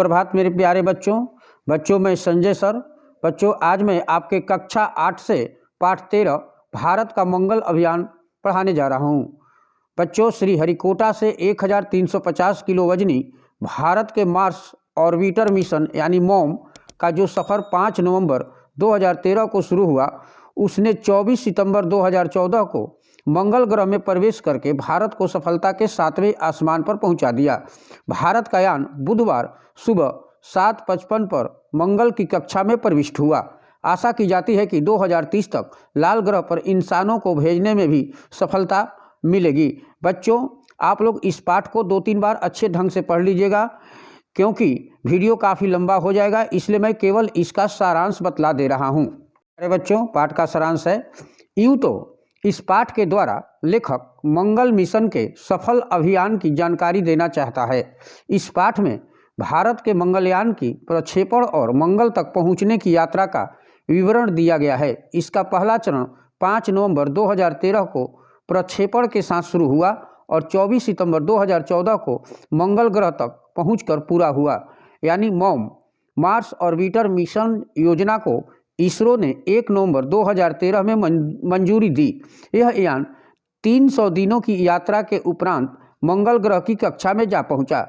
सुप्रभात मेरे प्यारे बच्चों मैं संजय सर। बच्चों आज मैं आपके कक्षा 8 से पाठ 13 भारत का मंगल अभियान पढ़ाने जा रहा हूँ। बच्चों श्रीहरिकोटा से 1350 किलो वजनी भारत के मार्स ऑर्बिटर मिशन यानी मॉम का जो सफ़र 5 नवंबर 2013 को शुरू हुआ, उसने 24 सितंबर 2014 को मंगल ग्रह में प्रवेश करके भारत को सफलता के 7वें आसमान पर पहुंचा दिया। भारत का यान बुधवार सुबह 7:55 पर मंगल की कक्षा में प्रविष्ट हुआ। आशा की जाती है कि 2030 तक लाल ग्रह पर इंसानों को भेजने में भी सफलता मिलेगी। बच्चों आप लोग इस पाठ को 2-3 बार अच्छे ढंग से पढ़ लीजिएगा, क्योंकि वीडियो काफ़ी लंबा हो जाएगा, इसलिए मैं केवल इसका सारांश बतला दे रहा हूँ। अरे बच्चों पाठ का सारांश है, यूँ तो इस पाठ के द्वारा लेखक मंगल मिशन के सफल अभियान की जानकारी देना चाहता है। इस पाठ में भारत के मंगलयान की प्रक्षेपण और मंगल तक पहुंचने की यात्रा का विवरण दिया गया है। इसका पहला चरण 5 नवंबर 2013 को प्रक्षेपण के साथ शुरू हुआ और 24 सितंबर 2014 को मंगल ग्रह तक पहुंचकर पूरा हुआ। यानी मॉम मार्स ऑर्बिटर मिशन योजना को इसरो ने 1 नवंबर 2013 में मंजूरी दी। यह यान 300 दिनों की यात्रा के उपरांत मंगल ग्रह की कक्षा में जा पहुंचा।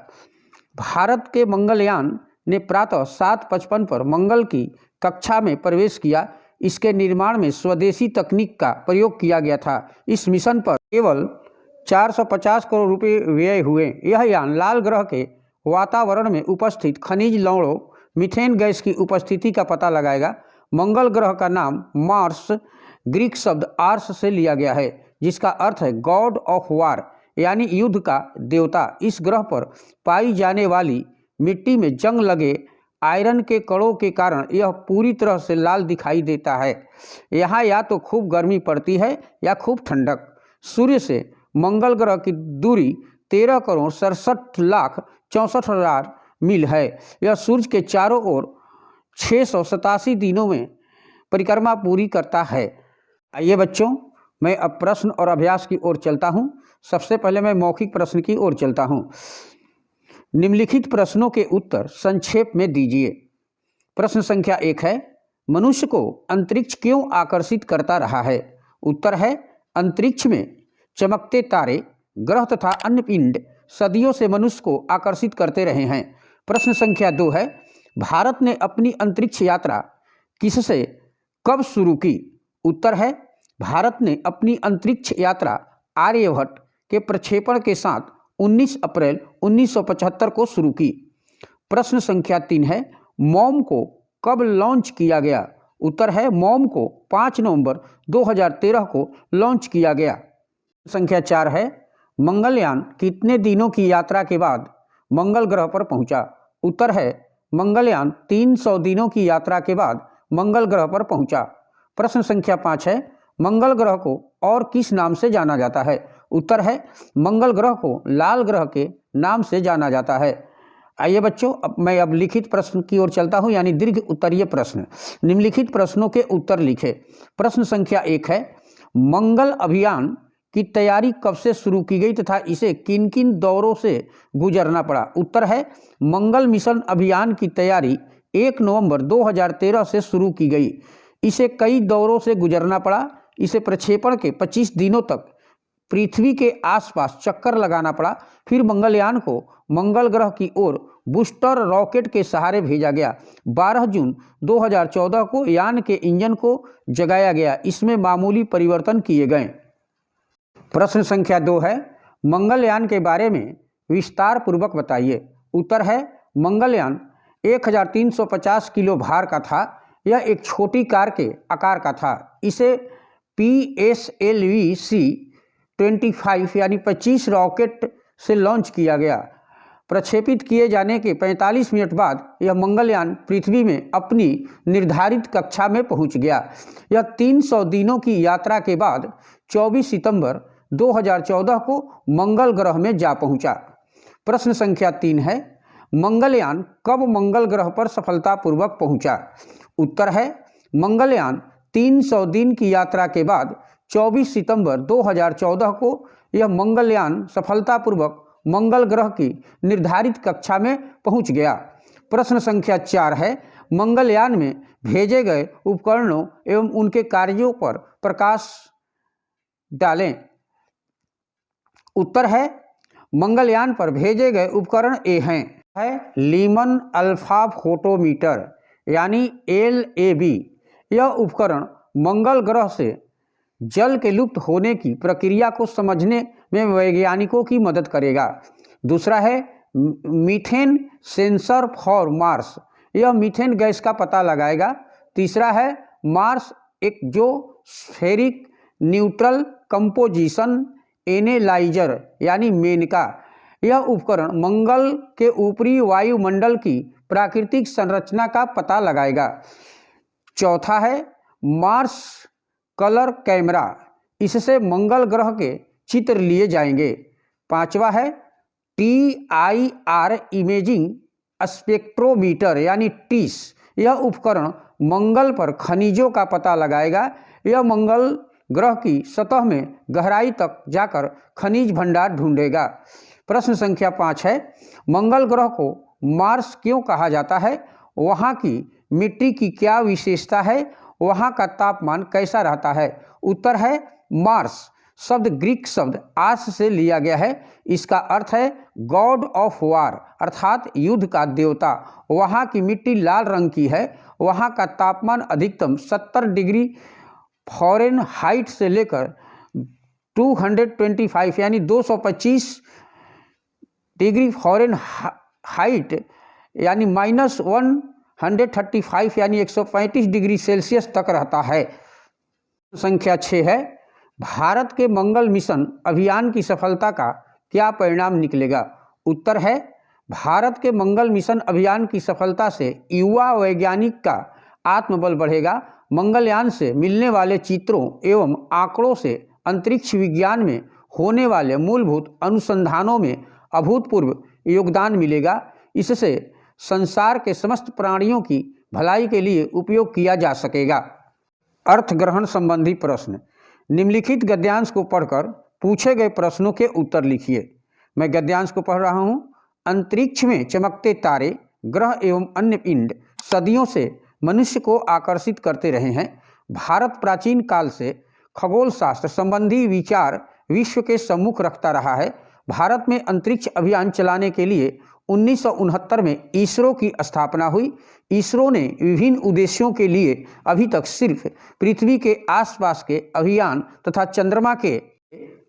भारत के मंगलयान ने प्रातः 7:55 पर मंगल की कक्षा में प्रवेश किया। इसके निर्माण में स्वदेशी तकनीक का प्रयोग किया गया था। इस मिशन पर केवल 450 करोड़ रुपए व्यय हुए। यह यान लाल ग्रह के वातावरण में उपस्थित खनिज लवणों मीथेन गैस की उपस्थिति का पता लगाएगा। मंगल ग्रह का नाम मार्स ग्रीक शब्द आर्स से लिया गया है, जिसका अर्थ है गॉड ऑफ वार यानी युद्ध का देवता। इस ग्रह पर पाई जाने वाली मिट्टी में जंग लगे आयरन के कणों के कारण यह पूरी तरह से लाल दिखाई देता है। यहाँ या तो खूब गर्मी पड़ती है या खूब ठंडक। सूर्य से मंगल ग्रह की दूरी 13,67,64,000 मील है। यह सूर्य के चारों ओर 687 दिनों में परिक्रमा पूरी करता है। आइए बच्चों मैं अब प्रश्न और अभ्यास की ओर चलता हूँ। सबसे पहले मैं मौखिक प्रश्न की ओर चलता हूँ। निम्नलिखित प्रश्नों के उत्तर संक्षेप में दीजिए। प्रश्न संख्या 1 है, मनुष्य को अंतरिक्ष क्यों आकर्षित करता रहा है? उत्तर है, अंतरिक्ष में चमकते तारे, ग्रह तथा अन्य पिंड सदियों से मनुष्य को आकर्षित करते रहे हैं। प्रश्न संख्या 2 है, भारत ने अपनी अंतरिक्ष यात्रा किससे कब शुरू की? उत्तर है, भारत ने अपनी अंतरिक्ष यात्रा आर्यभट्ट के प्रक्षेपण के साथ 19 अप्रैल 1975 को शुरू की। प्रश्न संख्या 3 है, मॉम को कब लॉन्च किया गया? उत्तर है, मॉम को 5 नवंबर 2013 को लॉन्च किया गया। संख्या 4 है, मंगलयान कितने दिनों की यात्रा के बाद मंगल ग्रह पर पहुंचा? उत्तर है, मंगलयान 300 दिनों की यात्रा के बाद मंगल ग्रह पर पहुंचा। प्रश्न संख्या 5 है, मंगल ग्रह को और किस नाम से जाना जाता है? उत्तर है, मंगल ग्रह को लाल ग्रह के नाम से जाना जाता है। आइए बच्चों मैं लिखित प्रश्न की ओर चलता हूं, यानी दीर्घ उत्तरीय प्रश्न। निम्नलिखित प्रश्नों के उत्तर लिखे। प्रश्न संख्या 1 है, मंगल अभियान की तैयारी कब से शुरू की गई तथा इसे किन किन दौरों से गुजरना पड़ा? उत्तर है, मंगल मिशन अभियान की तैयारी 1 नवंबर 2013 से शुरू की गई। इसे कई दौरों से गुजरना पड़ा। इसे प्रक्षेपण के 25 दिनों तक पृथ्वी के आसपास चक्कर लगाना पड़ा। फिर मंगलयान को मंगल ग्रह की ओर बूस्टर रॉकेट के सहारे भेजा गया। 12 जून 2014 को यान के इंजन को जगाया गया। इसमें मामूली परिवर्तन किए गए। प्रश्न संख्या 2 है, मंगलयान के बारे में विस्तार पूर्वक बताइए। उत्तर है, मंगलयान 1350 किलो भार का था। यह एक छोटी कार के आकार का था। इसे PSLV-C-25 यानी 25 रॉकेट से लॉन्च किया गया। प्रक्षेपित किए जाने के 45 मिनट बाद यह मंगलयान पृथ्वी में अपनी निर्धारित कक्षा में पहुंच गया। यह 300 दिनों की यात्रा के बाद 24 सितंबर 2014 को मंगल ग्रह में जा पहुंचा। प्रश्न संख्या 3 है, मंगलयान कब मंगल ग्रह पर सफलतापूर्वक पहुंचा? उत्तर है, मंगलयान 300 दिन की यात्रा के बाद 24 सितंबर 2014 को यह मंगलयान सफलतापूर्वक मंगल ग्रह की निर्धारित कक्षा में पहुंच गया। प्रश्न संख्या 4 है, मंगलयान में भेजे गए उपकरणों एवं उनके कार्यों पर प्रकाश डालें। उत्तर है मंगलयान पर भेजे गए उपकरण ए हैं है लीमन अल्फा फोटोमीटर यानी LAB। यह उपकरण मंगल ग्रह से जल के लुप्त होने की प्रक्रिया को समझने में वैज्ञानिकों की मदद करेगा। दूसरा है मीथेन सेंसर फॉर मार्स। यह मीथेन गैस का पता लगाएगा। तीसरा है मार्स एक्सोस्फेरिक न्यूट्रल कंपोजिशन एनालाइजर यानी मेनका। यह उपकरण मंगल के ऊपरी वायुमंडल की प्राकृतिक संरचना का पता लगाएगा। चौथा है मार्स कलर कैमरा। इससे मंगल ग्रह के चित्र लिए जाएंगे। पांचवा है TIR इमेजिंग स्पेक्ट्रोमीटर यानी TIS। यह उपकरण मंगल पर खनिजों का पता लगाएगा। यह मंगल ग्रह की सतह में गहराई तक जाकर खनिज भंडार ढूंढेगा। प्रश्न संख्या 5 है, मंगल ग्रह को मार्स क्यों कहा जाता है? वहाँ की मिट्टी की क्या विशेषता है? वहाँ का तापमान कैसा रहता है? उत्तर है मार्स शब्द ग्रीक शब्द आस से लिया गया है। इसका अर्थ है गॉड ऑफ वार अर्थात युद्ध का देवता। वहाँ की मिट्टी लाल रंग की है। वहाँ का तापमान अधिकतम 70 डिग्री फ़ारेनहाइट से लेकर 225 यानी 225 डिग्री फ़ारेनहाइट यानी -135 यानी 135 डिग्री सेल्सियस तक रहता है। संख्या 6 है, भारत के मंगल मिशन अभियान की सफलता का क्या परिणाम निकलेगा? उत्तर है भारत के मंगल मिशन अभियान की सफलता से युवा वैज्ञानिक का आत्मबल बढ़ेगा। मंगलयान से मिलने वाले चित्रों एवं आंकड़ों से अंतरिक्ष विज्ञान में होने वाले मूलभूत अनुसंधानों में अभूतपूर्व योगदान मिलेगा। इससे संसार के समस्त प्राणियों की भलाई के लिए उपयोग किया जा सकेगा। अर्थ ग्रहण संबंधी प्रश्न। निम्नलिखित गद्यांश को पढ़कर पूछे गए प्रश्नों के उत्तर लिखिए। मैं गद्यांश को पढ़ रहा हूँ। अंतरिक्ष में चमकते तारे, ग्रह एवं अन्य पिंड सदियों से मनुष्य को आकर्षित करते रहे हैं। भारत प्राचीन काल से खगोल शास्त्र संबंधी विचार विश्व के सम्मुख रखता रहा है। भारत में अंतरिक्ष अभियान चलाने के लिए 1969 में इसरो की स्थापना हुई। इसरो ने विभिन्न उद्देश्यों के लिए अभी तक सिर्फ पृथ्वी के आसपास के अभियान तथा चंद्रमा के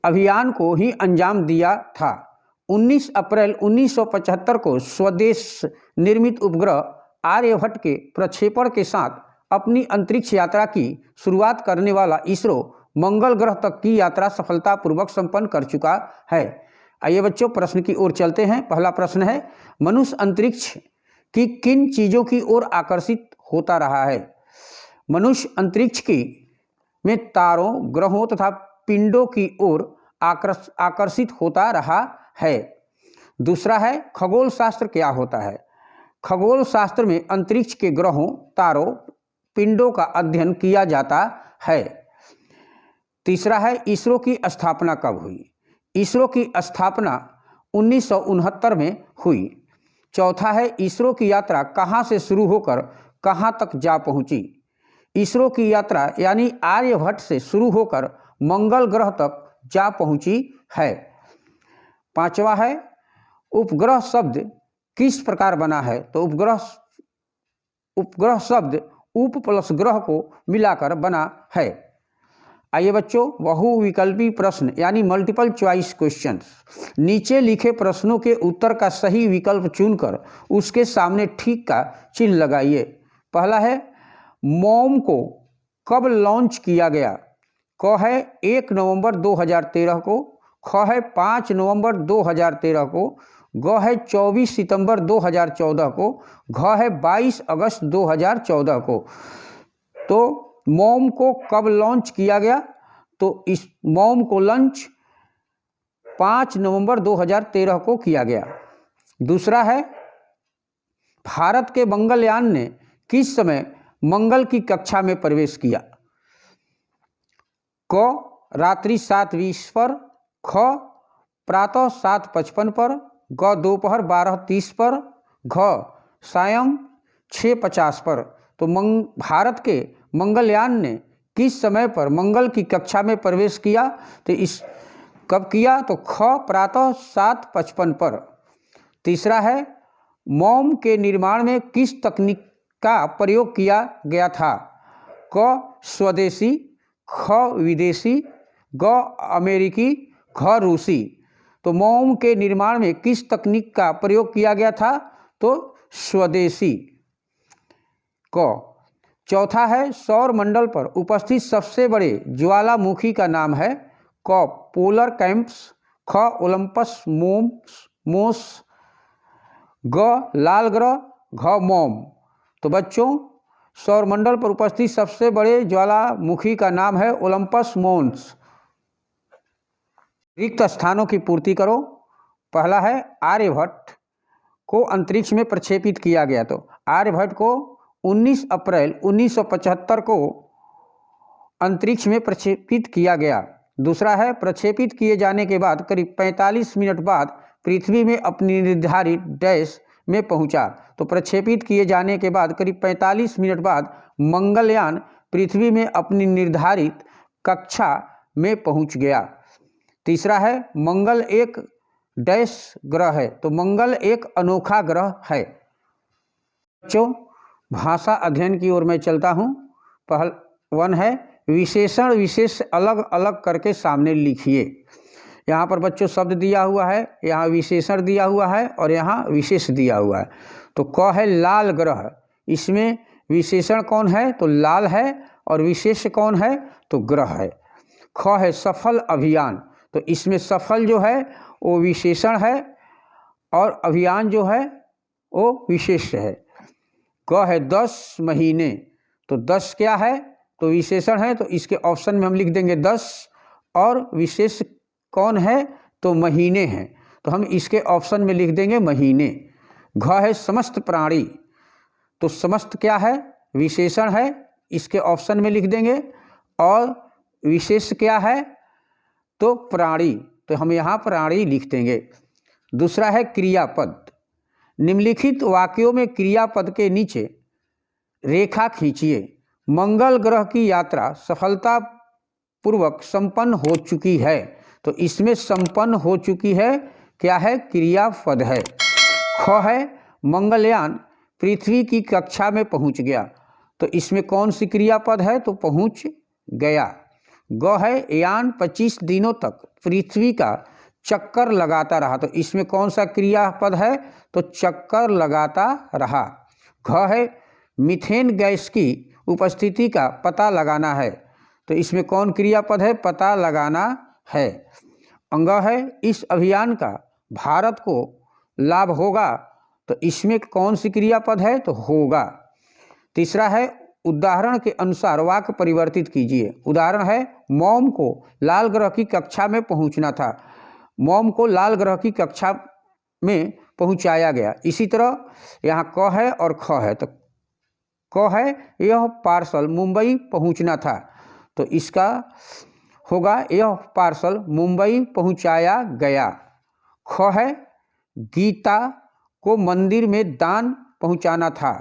अभियान को ही अंजाम दिया था। 19 अप्रैल 1975 को स्वदेश निर्मित उपग्रह आर्यभट्ट के प्रक्षेपण के साथ अपनी अंतरिक्ष यात्रा की शुरुआत करने वाला इसरो मंगल ग्रह तक की यात्रा सफलतापूर्वक संपन्न कर चुका है। आइए बच्चों प्रश्न की ओर चलते हैं। पहला प्रश्न है, मनुष्य अंतरिक्ष की किन चीज़ों की ओर आकर्षित होता रहा है? मनुष्य अंतरिक्ष की में तारों, ग्रहों तथा पिंडों की ओर आकर्षित होता रहा है। दूसरा है, खगोल शास्त्र क्या होता है? खगोल शास्त्र में अंतरिक्ष के ग्रहों, तारों, पिंडों का अध्ययन किया जाता है। तीसरा है, इसरो की स्थापना कब हुई? इसरो की स्थापना 1969 में हुई। चौथा है, इसरो की यात्रा कहाँ से शुरू होकर कहाँ तक जा पहुँची? इसरो की यात्रा यानी आर्यभट्ट से शुरू होकर मंगल ग्रह तक जा पहुँची है। पांचवा है, उपग्रह शब्द किस प्रकार बना है? तो उपग्रह शब्द उप प्लस ग्रह को मिलाकर बना है। आइए बच्चों बहुविकल्पी प्रश्न यानी मल्टीपल चॉइस क्वेश्चंस। नीचे लिखे प्रश्नों के उत्तर का सही विकल्प चुनकर उसके सामने ठीक का चिन्ह लगाइए। पहला है, मॉम को कब लॉन्च किया गया? क है 1 नवंबर 2013 को, ख है 5 नवंबर 2013 को, ग है 24 सितंबर 2014 को, घ है 22 अगस्त 2014 को। तो मॉम को कब लॉन्च किया गया? तो इस मॉम को लॉन्च 5 नवंबर 2013 को किया गया। दूसरा है, भारत के मंगलयान ने किस समय मंगल की कक्षा में प्रवेश किया? क रात्रि 7:20 पर, ख प्रातः 7:55 पर, ग दोपहर 12:30 पर, घ सायं 6:50 पर। तो भारत के मंगलयान ने किस समय पर मंगल की कक्षा में प्रवेश किया? तो इस कब किया? तो ख प्रातः 7:55 पर। तीसरा है मोम के निर्माण में किस तकनीक का प्रयोग किया गया था? क स्वदेशी, ख विदेशी, ग अमेरिकी, घ रूसी। तो मोम के निर्माण में किस तकनीक का प्रयोग किया गया था? तो स्वदेशी। क चौथा है सौर मंडल पर उपस्थित सबसे बड़े ज्वालामुखी का नाम है? क पोलर कैंप्स, ख ओलंपस मोस, ग लाल ग्रह, घ मोम। तो बच्चों सौरमंडल पर उपस्थित सबसे बड़े ज्वालामुखी का नाम है ओलंपस मोन्स। रिक्त स्थानों की पूर्ति करो। पहला है आर्यभट्ट को अंतरिक्ष में प्रक्षेपित किया गया। तो आर्यभट्ट को 19 अप्रैल 1975 को अंतरिक्ष में प्रक्षेपित किया गया। दूसरा है प्रक्षेपित किए जाने के बाद करीब 45 मिनट बाद पृथ्वी में अपनी निर्धारित डैश में पहुंचा। तो प्रक्षेपित किए जाने के बाद करीब 45 मिनट बाद मंगलयान पृथ्वी में अपनी निर्धारित कक्षा में पहुंच गया। तीसरा है मंगल एक डैश ग्रह है। तो मंगल एक अनोखा ग्रह है। बच्चों भाषा अध्ययन की ओर मैं चलता हूं। पहला वन है विशेषण विशेष अलग अलग करके सामने लिखिए। यहाँ पर बच्चों शब्द दिया हुआ है, यहाँ विशेषण दिया हुआ है और यहाँ विशेष दिया हुआ है। तो क है लाल ग्रह। इसमें विशेषण कौन है? तो लाल है और विशेष कौन है? तो ग्रह है। ख है सफल अभियान। तो इसमें सफल जो है वो विशेषण है और अभियान जो है वो विशेष है। क है 10 महीने। तो 10 क्या है? तो विशेषण है। तो इसके ऑप्शन में हम लिख देंगे 10 और विशेष कौन है? तो महीने हैं। तो हम इसके ऑप्शन में लिख देंगे महीने। घ है समस्त प्राणी। तो समस्त क्या है? विशेषण है। इसके ऑप्शन में लिख देंगे। और विशेष क्या है? तो प्राणी। तो हम यहाँ प्राणी लिख देंगे। दूसरा है क्रियापद। निम्नलिखित वाक्यों में क्रियापद के नीचे रेखा खींचिए। मंगल ग्रह की यात्रा सफलतापूर्वक संपन्न हो चुकी है। तो इसमें संपन्न हो चुकी है क्या है? क्रियापद है। ख है मंगलयान पृथ्वी की कक्षा में पहुंच गया। तो इसमें कौन सी क्रियापद है? तो पहुंच गया। ग है यान 25 दिनों तक पृथ्वी का चक्कर लगाता रहा। तो इसमें कौन सा क्रियापद है? तो चक्कर लगाता रहा। घ है मीथेन गैस की उपस्थिति का पता लगाना है। तो इसमें कौन क्रियापद है? पता लगाना है। अंग है इस अभियान का भारत को लाभ होगा। तो इसमें कौन सी क्रियापद है? तो होगा। तीसरा है उदाहरण के अनुसार वाक्य परिवर्तित कीजिए। उदाहरण है मोम को लाल ग्रह की कक्षा में पहुंचना था। मोम को लाल ग्रह की कक्षा में पहुंचाया गया। इसी तरह यहाँ क है और ख है। तो क है यह पार्सल मुंबई पहुंचना था। तो इसका होगा यह पार्सल मुंबई पहुंचाया गया। ख है गीता को मंदिर में दान पहुंचाना था।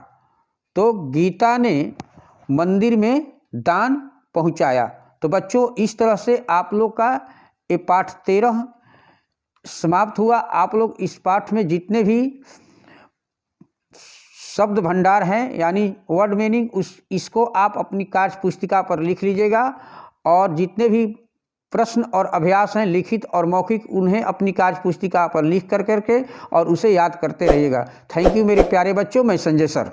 तो गीता ने मंदिर में दान पहुंचाया। तो बच्चों इस तरह से आप लोग का ये पाठ 13 समाप्त हुआ। आप लोग इस पाठ में जितने भी शब्द भंडार हैं यानी वर्ड मीनिंग इसको आप अपनी कार्य पुस्तिका पर लिख लीजिएगा। और जितने भी प्रश्न और अभ्यास हैं लिखित और मौखिक उन्हें अपनी कार्य पुस्तिका पर लिख करके और उसे याद करते रहिएगा। थैंक यू मेरे प्यारे बच्चों। मैं संजय सर।